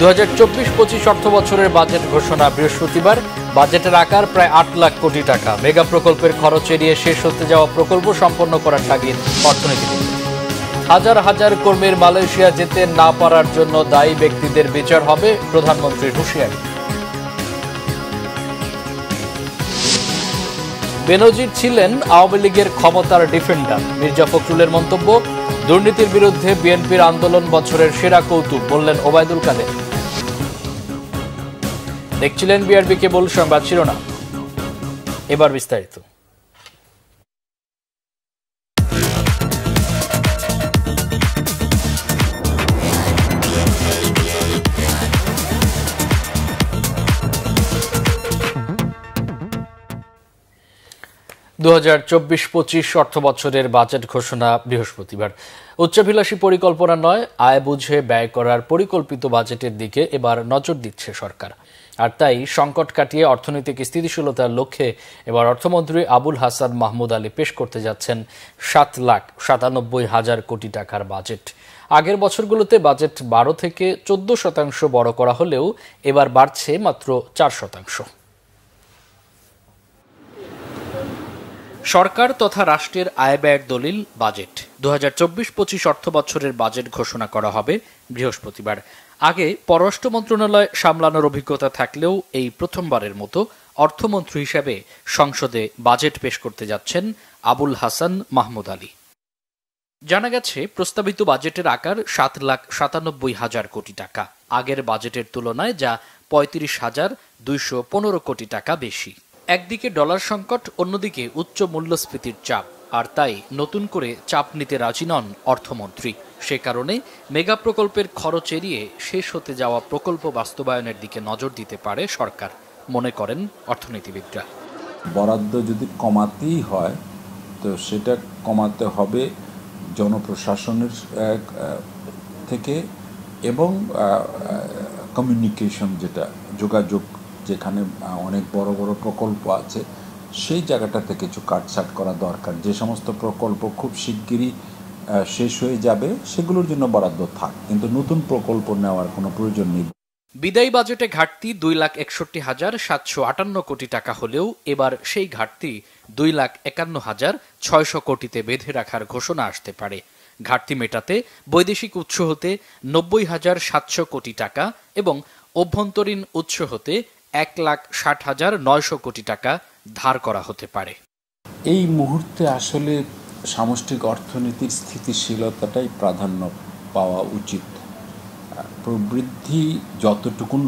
2024-25 অর্থ বছরের বাজেট ঘোষণা বৃহস্পতিবার। বাজেটের আকার প্রায় 8 লাখ কোটি টাকা। মেগা প্রকল্পের খরচ এড়িয়ে শেষ হতে যাওয়া প্রকল্প সম্পন্ন করার তাগিদ অর্থনীতিবিদ। হাজার হাজার কর্মীর মালয়েশিয়া যেতে না পারার জন্য দায়ী ব্যক্তিদের বিচার হবে, প্রধানমন্ত্রীর হুঁশিয়ারি। বেনজির ছিলেন আওয়ামী লীগের ক্ষমতার ডিফেন্ডার। মির্জা ফখরুলের মন্তব্য, দুর্নীতির বিরুদ্ধে বিএনপির আন্দোলন বছরের সেরা কৌতুক, বললেন ওবায়দুল কাদের। দেখছিলেন বিআরবি কেবল সংবাদ শিরোনাম, এবার বিস্তারিত। 2024-25 অর্থ বছরের বাজেট ঘোষণা বৃহস্পতিবার। উচ্চাভিলাষী পরিকল্পনা নয়, আয় বুঝে ব্যয় করার পরিকল্পিত বাজেটের দিকে এবার নজর দিচ্ছে সরকার। আর তাই সংকট কাটিয়ে অর্থনৈতিক স্থিতিশীলতার লক্ষ্যে এবার অর্থমন্ত্রী আবুল হাসান মাহমুদ আলী পেশ করতে যাচ্ছেন 7,97,000 কোটি টাকার বাজেট। আগের বছরগুলোতে বাজেট 12 থেকে 14% বড় করা হলেও এবার বাড়ছে মাত্র 4%। সরকার তথা রাষ্ট্রের আয় ব্যয়ের দলিল বাজেট। 2024-25 অর্থ বছরের বাজেট ঘোষণা করা হবে বৃহস্পতিবার। আগে পররাষ্ট্র মন্ত্রণালয় সামলানোর অভিজ্ঞতা থাকলেও এই প্রথমবারের মতো অর্থমন্ত্রী হিসেবে সংসদে বাজেট পেশ করতে যাচ্ছেন আবুল হাসান মাহমুদ আলী। জানা গেছে, প্রস্তাবিত বাজেটের আকার 7,97,000 কোটি টাকা। আগের বাজেটের তুলনায় যা 35,215 কোটি টাকা বেশি। একদিকে ডলার সংকট, অন্যদিকে উচ্চ মূল্যস্ফীতির চাপ, আর তাই নতুন করে চাপ নিতে রাজি নন অর্থমন্ত্রী। সে কারণে মেগা প্রকল্পের খরচ এড়িয়ে শেষ হতে যাওয়া প্রকল্প বাস্তবায়নের দিকে নজর দিতে পারে সরকার, মনে করেন অর্থনীতিবিদরা। বরাদ্দ যদি কমাতেই হয় তো সেটা কমাতে হবে জনপ্রশাসনের থেকে, এবং কমিউনিকেশন, যেটা যোগাযোগ, যেখানে অনেক বড় বড় প্রকল্প আছে সেই জায়গাটাতে কিছু কাটছাট করা দরকার। যে সমস্ত প্রকল্প খুব শিগগিরই শেষ হয়ে যাবে সেগুলোর জন্য বরাদ্দ থাক, কিন্তু নতুন প্রকল্প নেওয়ার কোনো প্রয়োজন নেই। বিদায়ী বাজেটে ঘাটতি 2,61,758 কোটি টাকা হলেও এবার সেই ঘাটতি 2,51,600 কোটিতে বেঁধে রাখার ঘোষণা আসতে পারে। ঘাটতি মেটাতে বৈদেশিক উৎস হতে 90,700 কোটি টাকা এবং অভ্যন্তরীণ উৎস হতে 1,60,900 কোটি টাকা ধার করা হতে পারে। এই মুহূর্তে আসলে সামষ্টিক অর্থনীতির স্থিতিশীলতাটাই প্রাধান্য পাওয়া উচিত। প্রবৃদ্ধি যতটুকুন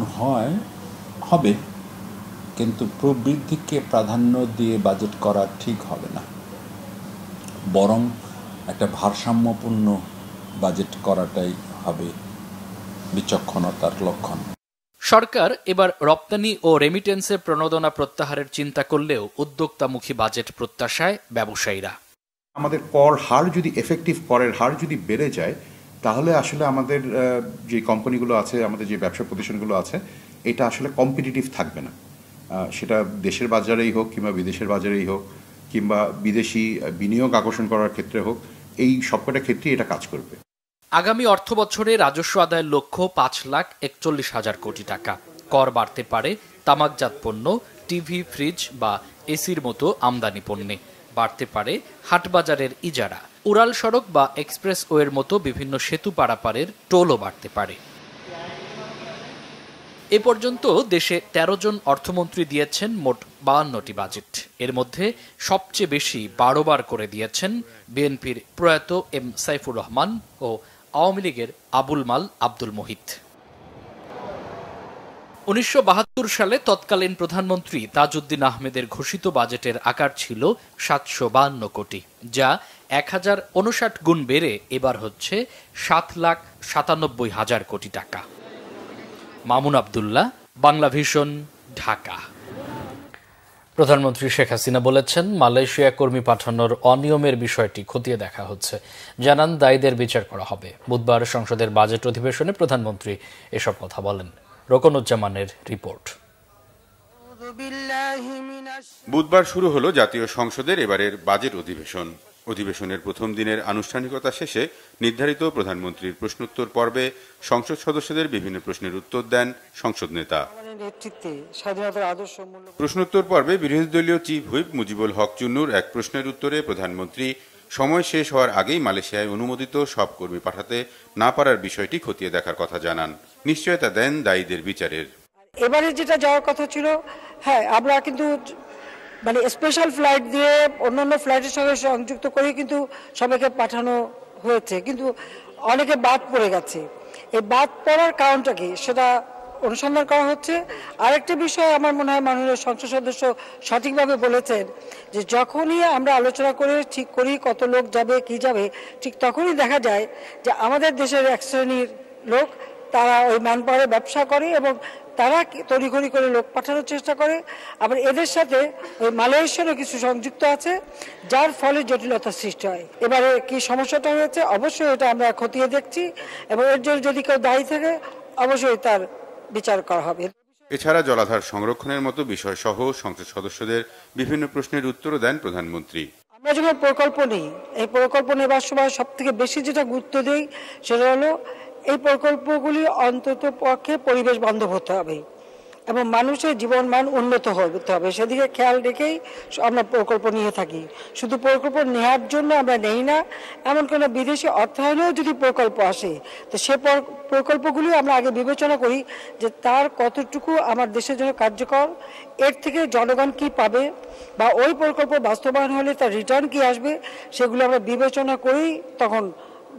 হবে, কিন্তু প্রবৃদ্ধিকে প্রাধান্য দিয়ে বাজেট করা ঠিক হবে না, বরং একটা ভারসাম্যপূর্ণ বাজেট করাটাই হবে বিচক্ষণতার লক্ষণ। সরকার এবার রপ্তানি ও রেমিটেন্সের প্রণোদনা প্রত্যাহারের চিন্তা করলেও উদ্যোক্তামুখী বাজেট প্রত্যাশায় ব্যবসায়ীরা। আমাদের কর হার যদি এফেক্টিভ করের হার যদি বেড়ে যায়, তাহলে আসলে আমাদের যে কোম্পানিগুলো আছে, আমাদের যে ব্যবসা প্রতিষ্ঠানগুলো আছে, এটা আসলে কম্পিটিটিভ থাকবে না। সেটা দেশের বাজারেই হোক কিংবা বিদেশের বাজারেই হোক, কিংবা বিদেশি বিনিয়োগ আকর্ষণ করার ক্ষেত্রে হোক, এই সবকটা ক্ষেত্রেই এটা কাজ করবে। আগামী অর্থ বছরে রাজস্ব আদায়ের লক্ষ্য 5,41,000 কোটি টাকা। কর বাড়তে পারে তামাকজাত পণ্য, টিভি, ফ্রিজ বা এসির মতো আমদানি পণ্যে। বাড়তে পারে হাটবাজারের ইজারা, উড়াল সড়ক বা এক্সপ্রেসওয়ের মতো বিভিন্ন সেতু পারাপারের টোলও বাড়তে পারে। এ পর্যন্ত দেশে 13 জন অর্থমন্ত্রী দিয়েছেন মোট 52টি বাজেট। এর মধ্যে সবচেয়ে বেশি 12 বার করে দিয়েছেন বিএনপির প্রয়াত এম সাইফুর রহমান ও আওয়ামী লীগের আবুল মাল আব্দুল মুহিত। 1972 সালে তৎকালীন প্রধানমন্ত্রী তাজউদ্দিন আহমেদের ঘোষিত বাজেটের আকার ছিল 752 কোটি, যা 1059 গুণ বেড়ে এবার হচ্ছে 7,97,000 কোটি টাকা। মামুন আব্দুল্লাহ, বাংলা ভিশন, ঢাকা। প্রধানমন্ত্রী শেখ হাসিনা বলেছেন, মালয়েশিয়া কর্মী পাঠানোর অনিয়মের বিষয়টি খতিয়ে দেখা হচ্ছে। জানান, দায়ীদের বিচার করা হবে। বুধবার সংসদের বাজেট অধিবেশনে প্রধানমন্ত্রী এসব কথা বলেন। রোকনুজ্জামানের রিপোর্ট। বুধবার শুরু হলো জাতীয় সংসদের এবারের বাজেট অধিবেশন। অধিবেশনের প্রথম দিনের আনুষ্ঠানিকতা শেষে নির্ধারিত প্রধানমন্ত্রীর প্রশ্নোত্তর পর্বে সংসদ সদস্যদের বিভিন্ন প্রশ্নের উত্তর দেন সংসদ নেতা। প্রশ্নোত্তর পর্বে বিরোধী দলীয় চিফ হুইপ মুজিবুল হক চুন্নুর এক প্রশ্নের উত্তরে প্রধানমন্ত্রী সময় শেষ হওয়ার আগেই মালয়েশিয়ায় অনুমোদিত সব কর্মী পাঠাতে না পারার বিষয়টি খতিয়ে দেখার কথা জানান। নিশ্চয়তা দেন দায়ীদের বিচারের। এবারে যেটা যাওয়ার কথা ছিল, হ্যাঁ আমরা কিন্তু স্পেশাল ফ্লাইট দিয়ে অন্যান্য ফ্লাইটের সঙ্গে সংযুক্ত করে কিন্তু সবাইকে পাঠানো হয়েছে, কিন্তু অনেকে বাদ পড়ে গেছে। এই বাদ পড়ার কারণটা কি সেটা অনুসন্ধান করা হচ্ছে। আরেকটা বিষয় আমার মনে হয় মাননীয় সংসদ সদস্য সঠিকভাবে বলেছেন যে যখনই আমরা আলোচনা করে ঠিক করি কত লোক যাবে কি যাবে, ঠিক তখনই দেখা যায় যে আমাদের দেশের এক শ্রেণীর লোক তারা ওই ম্যানপাওয়ারে ব্যবসা করে এবং তারা তড়িঘড়ি করে লোক পাঠানোর চেষ্টা করে। আবার এদের সাথে ওই মালয়েশিয়ারও কিছু সংযুক্ত আছে, যার ফলে জটিলতার সৃষ্টি হয়। এবারে কি সমস্যাটা হয়েছে অবশ্যই এটা আমরা খতিয়ে দেখছি এবং এর জন্য যদি কেউ দায়ী থাকে অবশ্যই তার বিচার করা হবে। এছাড়া জলাধার সংরক্ষণের মতো বিষয় সহ সংসদ সদস্যদের বিভিন্ন প্রশ্নের উত্তরও দেন প্রধানমন্ত্রী। আমরা যখন প্রকল্প নিই, এই প্রকল্প নেবার সময় সব থেকে বেশি যেটা গুরুত্ব দেই সেটা হলো এই প্রকল্পগুলি অন্তত পক্ষে পরিবেশ বান্ধব হতে হবে এবং মানুষের জীবন মান উন্নত হতে হবে, সেদিকে খেয়াল রেখেই আমরা প্রকল্প নিয়ে থাকি। শুধু প্রকল্প নেওয়ার জন্য আমরা নেই না, এমন কোনো বিদেশি অর্থায়নেও যদি প্রকল্প আসে তো সে প্রকল্পগুলি আমরা আগে বিবেচনা করি যে তার কতটুকু আমার দেশের জন্য কার্যকর, এর থেকে জনগণ কি পাবে বা ওই প্রকল্প বাস্তবায়ন হলে তার রিটার্ন কি আসবে, সেগুলো আমরা বিবেচনা করেই তখন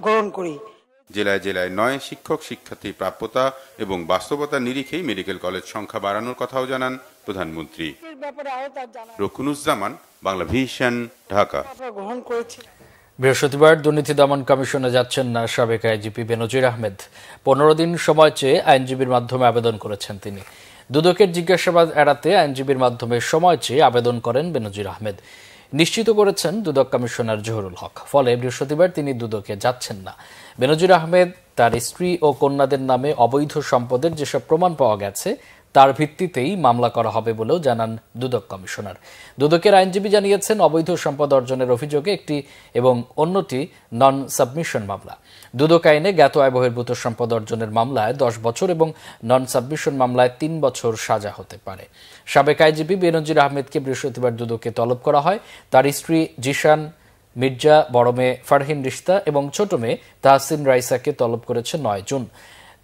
গ্রহণ করি। জেলায় জেলায় 9 শিক্ষক শিক্ষার্থী প্রাপ্যতা এবং বাস্তবতার নিরিখেই মেডিকেল কলেজ সংখ্যা বাড়ানোর কথাও জানান প্রধানমন্ত্রী। রকুনুজ্জামান, বাংলা ভিশন, ঢাকা। বৃহস্পতিবার দুর্নীতি দমন কমিশনে যাচ্ছেন না সাবেক আইজিপি বেনজির আহমেদ। 15 দিন সময় চেয়ে আইনজীবীর মাধ্যমে আবেদন করেছেন তিনি। দুদকের জিজ্ঞাসাবাদ এড়াতে আইনজীবীর মাধ্যমে সময় চেয়ে আবেদন করেন বেনজির আহমেদ, নিশ্চিত করেছেন দুদক কমিশনার জহুরুল হক। ফলে বৃহস্পতিবার তিনি দুদকে যাচ্ছেন না। বেনজির আহমেদ তার স্ত্রী ও কন্যাদের নামে অবৈধ সম্পদের যেসব প্রমাণ পাওয়া গেছে তার ভিত্তিতেই মামলা করা হবে বলেও জানান দুদক কমিশনার। দুদকের আইনজীবী জানিয়েছেন অবৈধ সম্পদ অর্জনের অভিযোগে একটি এবং অন্যটি নন সাবমিশন মামলা। দুদক আইনে জ্ঞাত আয় বহির্ভূত সম্পদ অর্জনের মামলায় 10 বছর এবং নন সাবমিশন মামলায় 3 বছর সাজা হতে পারে। সাবেক আইজিপি বেনজির আহমেদকে বৃহস্পতিবার দুদকে তলব করা হয়। তার স্ত্রী জিশান মির্জা, বড় মেয়ে ফারহিন রিশতা এবং ছোট মেয়ে তাহসিন রাইসাকে তলব করেছে 9 জুন।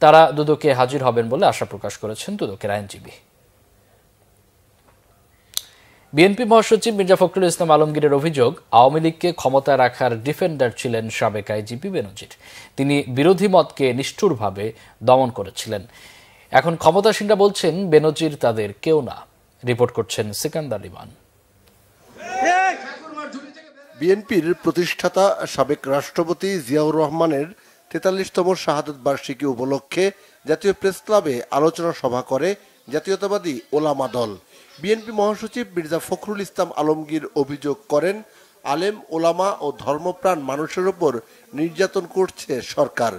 তারা দুদকে হাজির হবেন বলে আশা প্রকাশ করেছেন দুদকের আইনজীবী। বিএনপি মহাসচিব মির্জা ফখরুল ইসলাম আলমগীরের অভিযোগ, আওয়ামী লীগকে ক্ষমতায় রাখার ডিফেন্ডার ছিলেন সাবেক আইজিপি বেনজির। তিনি বিরোধী মতকে নিষ্ঠুরভাবে দমন করেছিলেন। এখন ক্ষমতাসীনরা বলছেন বেনজির তাদের কেউ না। রিপোর্ট করছেন সিকান্দার লিমান। বিএনপির প্রতিষ্ঠাতা সাবেক রাষ্ট্রপতি জিয়াউর রহমানের 43তম শাহাদত বার্ষিকী উপলক্ষে জাতীয় প্রেস ক্লাবে আলোচনা সভা করে জাতীয়তাবাদী ওলামা দল। বিএনপি মহাসচিব মির্জা ফখরুল ইসলাম আলমগীর অভিযোগ করেন, আলেম ওলামা ও ধর্মপ্রাণ মানুষের ওপর নির্যাতন করছে সরকার।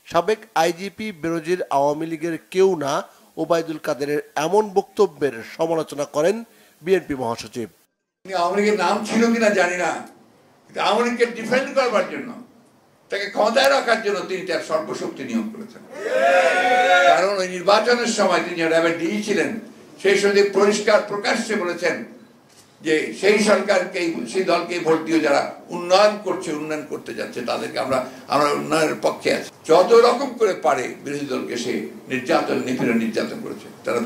সাবেক আইজিপি বেনজির আওয়ামী লীগের কেউ না ওবায়দুল কাদেরের এমন বক্তব্যের সমালোচনা করেন বিএনপি মহাসচিব। আওয়ামী লীগের নাম ছিল কিনা জানি না, কিন্তু আওয়ামী লীগকে ডিফেন্ড করবার জন্য, তাকে ক্ষমতায় রাখার জন্য তিনি তার সর্বশক্তি নিয়োগ করেছেন। কারণ ওই নির্বাচনের সময় তিনি র্যাবের ডিজি ছিলেন, সেই সময় পরিষ্কার প্রকাশ্যে বলেছেন যে সেই সরকারকে, সেই দলকে ভোট দিয়ে যারা উন্নয়ন করছে, উন্নয়ন করতে যাচ্ছে, তাদেরকে আমরা উন্নয়নের পক্ষে আছি। যত রকম করে পারে বিরোধী দলকে সে নির্যাতন করেছে। তারা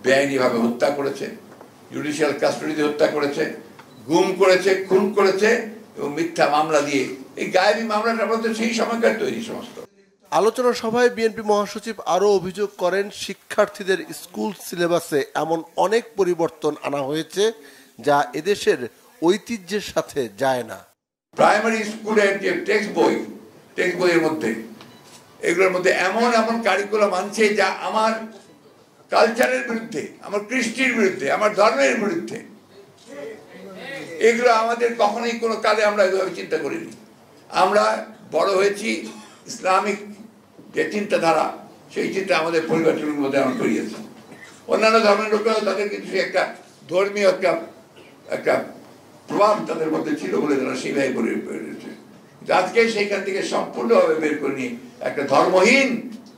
বেআইনিভাবে হত্যা করেছে, জুডিশিয়াল কাস্টডিতে হত্যা করেছে, গুম করেছে, খুন করেছে এবং মিথ্যা মামলা দিয়ে, এই গায়েবী মামলাটা বলতে সেই সময়কার তৈরি সমস্ত। আলোচনা সভায় বিএনপি মহাসচিব আরও অভিযোগ করেন, শিক্ষার্থীদের স্কুল সিলেবাসে এমন অনেক পরিবর্তন আনা হয়েছে যা এদেশের ঐতিহ্যের সাথে যায় না। প্রাইমারি স্কুলের যে টেক্সট বইয়ের মধ্যে, এগুলোর মধ্যে এমন কারিকুলাম আনছে যা আমার কালচারের বিরুদ্ধে, আমার কৃষ্টির বিরুদ্ধে, আমার ধর্মের বিরুদ্ধে। এগুলো আমাদের কখনোই কোনো কালে আমরা এভাবে চিন্তা করিনি। আমরা বড় হয়েছি ইসলামিক যে চিন্তাধারা, সেই চিন্তা আমাদের পরিবারের মধ্যে আমরা করিয়েছি। অন্যান্য ধর্মের লোকেরাও তাদের কিন্তু একটা ধর্মীয় একটা প্রভাব তাদের মধ্যে ছিল বলে তারা সেইভাবে করে পেরেছে। আজকে সেইখান থেকে সম্পূর্ণভাবে বের করে নিয়ে একটা ধর্মহীন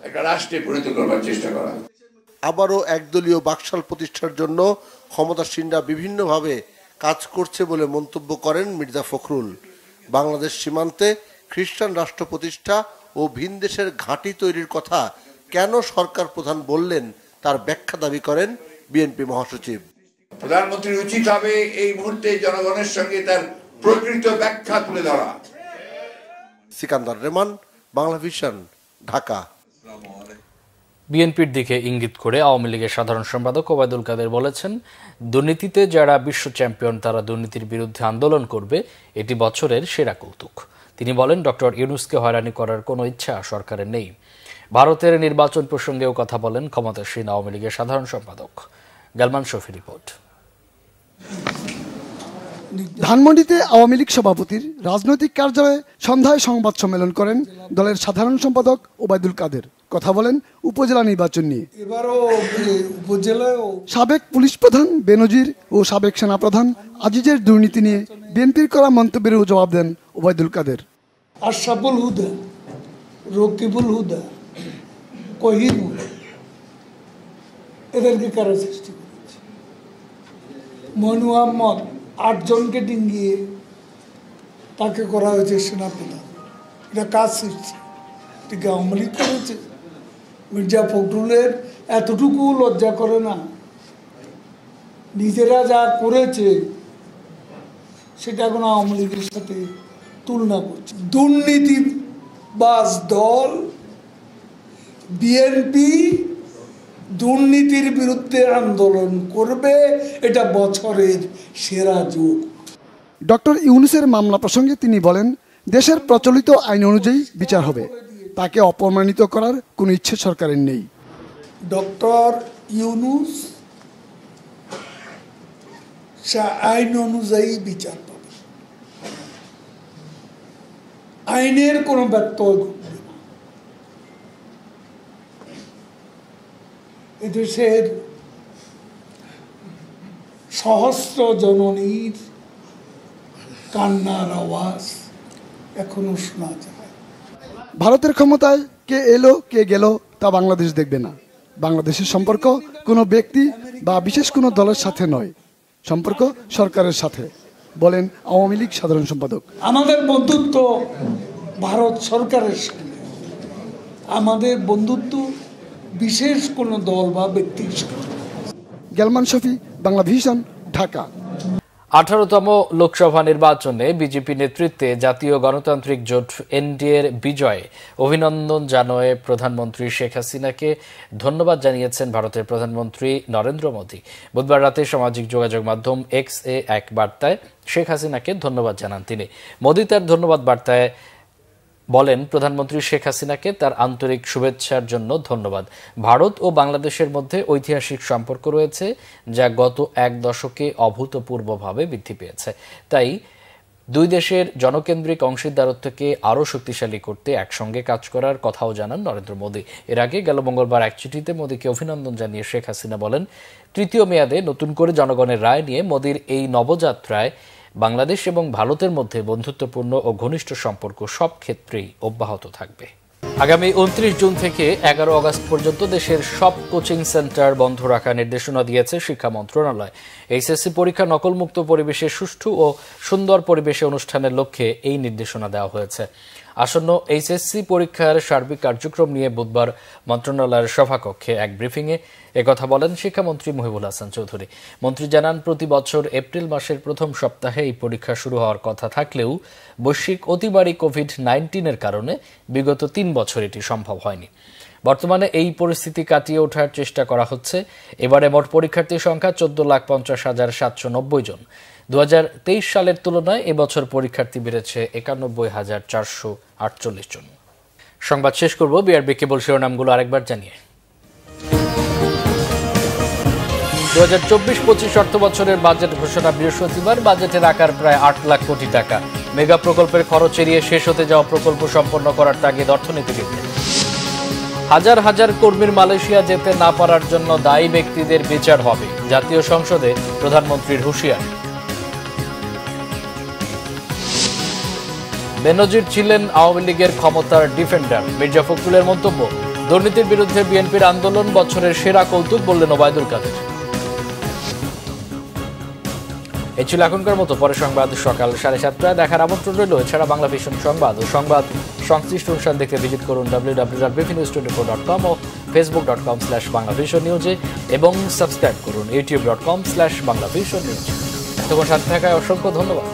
একটা রাষ্ট্রে পরিণত করবার চেষ্টা করা। আবারও একদলীয় বাকশাল প্রতিষ্ঠার জন্য ক্ষমতাসীনরা বিভিন্নভাবে কাজ করছে বলে মন্তব্য করেন মির্জা ফখরুল। বাংলাদেশ সীমান্তে খ্রিস্টান রাষ্ট্র প্রতিষ্ঠা ও ভিন দেশের ঘাঁটি তৈরির কথা কেন সরকার প্রধান বললেন তার ব্যাখ্যা দাবি করেন বিএনপি মহাসচিব। প্রধানমন্ত্রীর উচিত হবে এই মুহূর্তে জনগণের সঙ্গে তার প্রকৃত ব্যাখ্যা তুলে ধরা। সিকান্দার রেমান, বাংলা ভিশন, ঢাকা। বিএনপির দিকে ইঙ্গিত করে আওয়ামী লীগের সাধারণ সম্পাদক ওবায়দুল কাদের বলেছেন, দুর্নীতিতে যারা বিশ্ব চ্যাম্পিয়ন তারা দুর্নীতির বিরুদ্ধে আন্দোলন করবে, এটি বছরের সেরা কৌতুক। তিনি বলেন, ডক্টর ইউনূসকে হয়রানি করার কোনো ইচ্ছা সরকারের নেই। ভারতের নির্বাচন প্রসঙ্গেও কথা বলেন ক্ষমতাসীন আওয়ামী লীগের সাধারণ সম্পাদক। গালমান শফি রিপোর্ট। ধানমন্ডিতে আওয়ামী লীগ সভাপতির রাজনৈতিক কার্যালয়ে সন্ধ্যায় সংবাদ সম্মেলন করেন দলের সাধারণ সম্পাদক ওবায়দুল কাদের। কথা বলেন উপজেলা নির্বাচন নিয়ে। সাবেক পুলিশ প্রধান বেনজির ও সাবেক সেনাপ্রধান আজিজের দুর্নীতি নিয়ে বিএনপির করা মন্তব্যেরও জবাব দেন ওবায়দুল কাদের। আশরাফুল হুদা, রকিবুল হুদা, কহিরুল, এদেরকে কারা সৃষ্টি করেছে? মনু আহমদ 8 জনকে ডিঙ্গিয়ে তাকে করা হয়েছে সেনাপ্রধান। এটা কাজ সৃষ্টি, ঠিক আওয়ামী লীগ করেছে। মির্জা ফখরুলের এতটুকু লজ্জা করে না, নিজেরা যা করেছে সেটা এখন আওয়ামী লীগের সাথে তুলনা করছে। দুর্নীতিবাজ দল বিএনপি দুর্নীতির বিরুদ্ধে আন্দোলন করবে, এটা বছরের সেরা যুগ। ডক্টর ইউনূসের মামলা প্রসঙ্গে তিনি বলেন, দেশের প্রচলিত আইন অনুযায়ী বিচার হবে, তাকে অপমানিত করার কোনো ইচ্ছে সরকারের নেই। ডক্টর ইউনূস আইন অনুযায়ী বিচার পাবে, আইনের কোনো ব্যত্যয় ঘটবে না। এদেশের সহস্র জননীর কান্নার আওয়াজ এখনো শোনা যায়। ভারতের ক্ষমতায় কে এলো কে গেল তা বাংলাদেশ দেখবে না। বাংলাদেশের সম্পর্ক কোনো ব্যক্তি বা বিশেষ কোনো দলের সাথে নয়, সম্পর্ক সরকারের সাথে, বলেন আওয়ামী লীগ সাধারণ সম্পাদক। আমাদের বন্ধুত্ব ভারত সরকারের সাথে, আমাদের বন্ধুত্ব বিশেষ কোনো দল বা ব্যক্তির সাথে। গালমান শফি, বাংলা ভিশন, ঢাকা। 18তম লোকসভা নির্বাচনে বিজেপি নেতৃত্বে জাতীয় গণতান্ত্রিক জোট এনডিএর বিজয়ে অভিনন্দন জানিয়ে প্রধানমন্ত্রী শেখ হাসিনাকে ধন্যবাদ জানিয়েছেন ভারতের প্রধানমন্ত্রী নরেন্দ্র মোদী। বুধবার রাতে সামাজিক যোগাযোগ মাধ্যম এক্স এ এক বার্তায় শেখ হাসিনাকে ধন্যবাদ জানান তিনি। মোদী তার ধন্যবাদ বার্তায় বলেন, প্রধানমন্ত্রী শেখ হাসিনাকে তার আন্তরিক শুভেচ্ছার জন্য ধন্যবাদ। ভারত ও বাংলাদেশের মধ্যে ঐতিহাসিক সম্পর্ক রয়েছে, যা গত 1 দশকে অভূতপূর্বভাবে বৃদ্ধি পেয়েছে। তাই দুই দেশের জনকেন্দ্রিক অংশীদারত্বকে আরও শক্তিশালী করতে একসঙ্গে কাজ করার কথাও জানান নরেন্দ্র মোদী। এর আগে গেল মঙ্গলবার এক চিঠিতে মোদীকে অভিনন্দন জানিয়ে শেখ হাসিনা বলেন, তৃতীয় মেয়াদে নতুন করে জনগণের রায় নিয়ে মোদীর এই নবযাত্রায় বাংলাদেশ এবং ভারতের মধ্যে বন্ধুত্বপূর্ণ ও ঘনিষ্ঠ সম্পর্ক সব ক্ষেত্রেই অব্যাহত থাকবে। আগামী 29 জুন থেকে 11 আগস্ট পর্যন্ত দেশের সব কোচিং সেন্টার বন্ধ রাখার নির্দেশনা দিয়েছে শিক্ষা মন্ত্রণালয়। এইচএসসি পরীক্ষা নকলমুক্ত পরিবেশে সুষ্ঠু ও সুন্দর পরিবেশে অনুষ্ঠানের লক্ষ্যে এই নির্দেশনা দেওয়া হয়েছে। আসন্ন এইচএসসি পরীক্ষার সার্বিক কার্যক্রম নিয়ে বুধবার মন্ত্রণালয়ের সভাকক্ষে এক ব্রিফিংয়ে একথা বলেন শিক্ষামন্ত্রী মহিবুল হাসান চৌধুরী। মন্ত্রী জানান, প্রতি বছর এপ্রিল মাসের প্রথম সপ্তাহে এই পরীক্ষা শুরু হওয়ার কথা থাকলেও বৈশ্বিক অতিমারী কোভিড-19-এর কারণে বিগত 3 বছর এটি সম্ভব হয়নি। বর্তমানে এই পরিস্থিতি কাটিয়ে ওঠার চেষ্টা করা হচ্ছে। এবারে মোট পরীক্ষার্থীর সংখ্যা 14,50,790 জন। 2023 সালের তুলনায় এবছর পরীক্ষার্থী বেড়েছে 91,448 জন। সংবাদ শেষ করব বিআরবি কেবল শিরোনামগুলো আরেকবার জানিয়ে। 2024-25 অর্থ বছরের বাজেট ঘোষণা বৃহস্পতিবার। বাজেটের আকার প্রায় 8 লাখ কোটি টাকা। মেগা প্রকল্পের খরচ এড়িয়ে শেষ হতে যাওয়া প্রকল্প সম্পন্ন করার তাগিদ অর্থনীতিবিদদের। হাজার হাজার কর্মীর মালয়েশিয়া যেতে না পারার জন্য দায়ী ব্যক্তিদের বিচার হবে, জাতীয় সংসদে প্রধানমন্ত্রীর হুঁশিয়ারি। বেনজির ছিলেন আওয়ামী লীগের ক্ষমতার ডিফেন্ডার। মির্জা ফখরুলের মন্তব্য, দুর্নীতির বিরুদ্ধে বিএনপির আন্দোলন বছরের সেরা কৌতুক বললেন ওবায়দুল কাদের। এই ছিল এখনকার মতো। পরে সংবাদ সকাল 7:30টায় দেখার আমন্ত্রণ রইল। এছাড়া বাংলা ভিশন সংবাদ ও সংবাদ সংশ্লিষ্ট অনুষ্ঠান দেখতে ভিজিট করুন www.bpnews24.com ও facebook.com/banglavisionnews এবং সাবস্ক্রাইব করুন youtube.com/banglavisionnews। এতক্ষণ সাথে থাকায় অসংখ্য ধন্যবাদ।